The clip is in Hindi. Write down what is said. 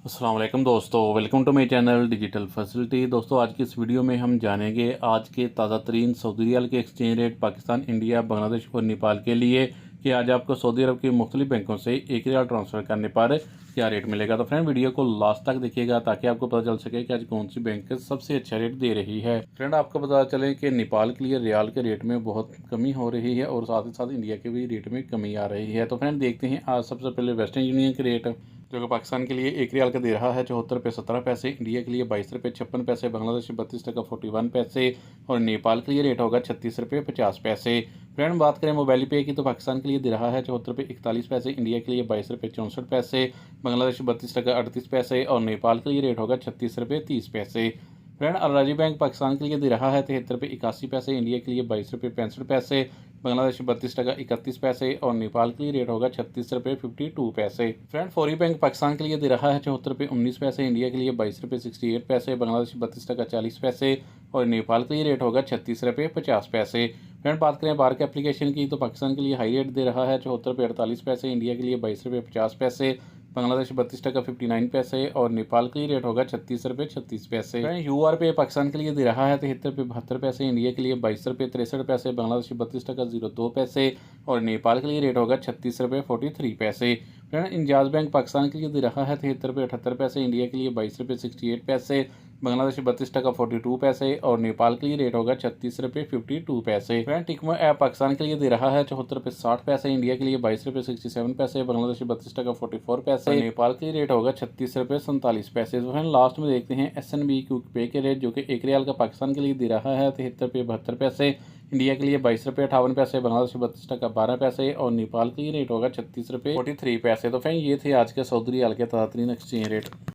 अस्सलाम वालेकुम दोस्तों, welcome to my channel digital facility. दोस्तों आज की इस वीडियो में हम जानेंगे आज के ताज़ा तरीन सऊदी रियाल के exchange rate Pakistan, India, Bangladesh और नेपाल के लिए कि आज आपको सऊदी अरब के मुख्तलिफ बैंकों से एक रियाल ट्रांसफ़र करने पर क्या रेट मिलेगा। तो फ्रेंड वीडियो को लास्ट तक देखिएगा ताकि आपको पता चल सके कि आज कौन सी बैंक सबसे अच्छा रेट दे रही है। फ्रेंड आपको पता चले कि नेपाल के लिए रियाल के रेट में बहुत कमी हो रही है और साथ ही साथ इंडिया के भी रेट में कमी आ रही है। तो फ्रेंड देखते हैं आज सबसे पहले वेस्टर्न यूनियन के रेट, जो कि पाकिस्तान के लिए एक रियाल का दे रहा है 74 रुपये 17 पैसे, इंडिया के लिए 22 रुपये 56 पैसे, बांग्लादेश 32 टका 41 पैसे और नेपाल के लिए रेट होगा 36 रुपये 50 पैसे। फ्रेंड बात करें मोबाइल पे की तो पाकिस्तान के लिए दे रहा है 74 रुपये 41 पैसे, इंडिया के लिए 22 रुपये 64 पैसे, बांग्लादेश 32 टका 38 पैसे और नेपाल के लिए रेट होगा 36 रुपये 30 पैसे। फ्रेंड अलराजी बैंक पाकिस्तान के लिए दे रहा है 73 रुपये 81 पैसे, इंडिया के लिए 22 रुपये 65 पैसे, बांग्लादेश 32 टका 31 पैसे और नेपाल के लिए रेट होगा 36 रुपये 52 पैसे। फ्रेंड फौरी बैंक पाकिस्तान के लिए दे रहा है 74 रुपये 19 पैसे, इंडिया के लिए 22 रुपये 68 पैसे, बांग्लादेश 32 टका 40 पैसे और नेपाल के लिए रेट होगा 36 रुपये 50 पैसे। फ्रेंड बात करें बार के एप्लीकेशन की तो पाकिस्तान के लिए हाई रेट दे रहा है 74 रुपये 48 पैसे, इंडिया के लिए 22 रुपये 50 पैसे, बांग्लादेश 32 टका 59 पैसे और नेपाल के लिए रेट होगा 36 रुपये 36 पैसे। UR पे पाकिस्तान के लिए दे रहा है 73 रुपये 72 पैसे, इंडिया के लिए 22 रुपये 63 पैसे, बांग्लादेश 32 टका 02 पैसे और नेपाल के लिए रेट होगा 36 रुपये 43 पैसे। फ्रेंड इंजाज बैंक पाकिस्तान के लिए दे रहा है 73 रुपये 78 पैसे, इंडिया के लिए 22 रुपये 68 पैसे, बांग्लादेश 32 टका 42 पैसे और नेपाल के लिए रेट होगा 36 रुपये 52 पैसे। फ्रेंड टिकमो ऐप पाकिस्तान के लिए दे रहा है 74 रुपये 60 पैसे, इंडिया के लिए 22 रुपये 67 पैसे, बांग्लादेश 32 टका 44 पैसे, नेपाल के लिए रेट होगा 36 रुपये 47 पैसे। तो फ्रेंड लास्ट में देखते हैं SNB क्विक पे के रेट, जो कि एक रियाल का पाकिस्तान के लिए दे रहा है 73 रुपये 72 पैसे, इंडिया के लिए 22 रुपये 58 पैसे, बांग्लादेश 32 टका 12 पैसे और नेपाल के लिए रेट होगा 36 रुपये 43 पैसे। तो फ्रेंड ये थे आज के सऊदी रियाल के ताज़ा तरीन एक्सचेंज रेट।